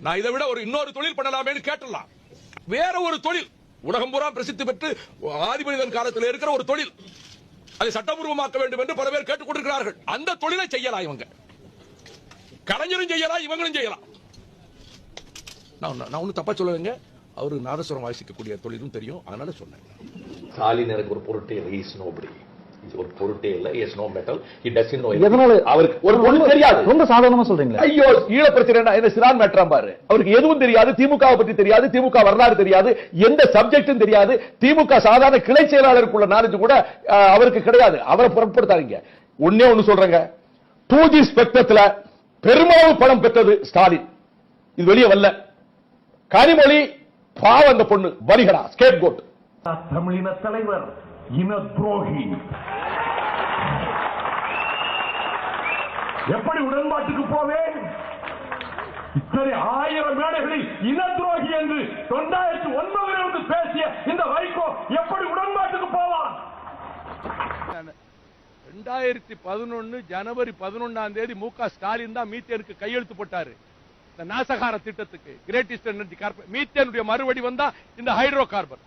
நான் இதை விட இன்னொரு தொழில் பண்ணலாமே கேட்டலாம். வேற ஒரு தொழில் உலகம் பூரா பிரசித்தி பெற்று ஆதிமனிதன் காலத்தில் இருக்கிற ஒரு தொழில், அதை சட்டபூர்வமாக்க வேண்டும் என்று பல பேர் கேட்டுக் கொண்டிருக்கிறார்கள். அந்த தொழிலை செய்யலாம். இவங்க கலைஞரும் செய்யலாம், இவங்களும் செய்யலாம். நான் ஒன்னும் தப்பா சொல்லுவேங்க. அவரு நாதஸ்வரம் வாசிக்கக்கூடிய தொழிலும் தெரியும், அதனால சொன்னேன். ஸ்டாலின் எனக்கு ஒரு பொருட்டே இல்லை, இஸ் நோபடி, ஒரு பொருட்டே இல்லை, is no mettle, he doesn't know. எதனால அவருக்கு ஒரு பொருள் தெரியாது? ரொம்ப சாதாரணமா சொல்றீங்களா? ஐயோ, ஈழ பிரச்சனை என்ன சிறான் மேட்டரா பாரு. அவருக்கு எதுவும் தெரியாது, திமுகவை பற்றி தெரியாது, திமுக வரலாறு தெரியாது, எந்த சப்ஜெக்டும் தெரியாது. திமுக சாதாரண கிளை செயலாளருக்குள்ள நாலேஜ் கூட அவருக்கு கிடையாது. அவரை புறப்படுத்தாதீங்க. ஒன்னே ஒன்னு சொல்றேங்க, 2G ஸ்பெக்ட்ரத்துல பெருமளவு பணம் பெற்றது ஸ்டாலின். இது வெளியே வரல. கனிமொழி பாவ அந்த பொண்ணு வரிகடா, ஸ்கேப் கோட். தமிழின தலைவர் இன துரோகி. எப்படி உடன்பாட்டுக்கு போவேன்? இத்தனை 1000 மேடைகளில் இன துரோகி என்று 2009 பேசிய இந்த வைகோ எப்படி உடன்பாட்டுக்கு போவான்? 2011 ஜனவரி 11 மு.க. ஸ்டாலின் தான் மீத்தேனுக்கு கையெழுத்து போட்டாரு. இந்த நாசகார திட்டத்துக்கு, கிரேட் ஈஸ்டர்ன் எனர்ஜி கார்பரேஷன். மீத்தேனுடைய மறுவடி வந்தா இந்த ஹைட்ரோ கார்பன்.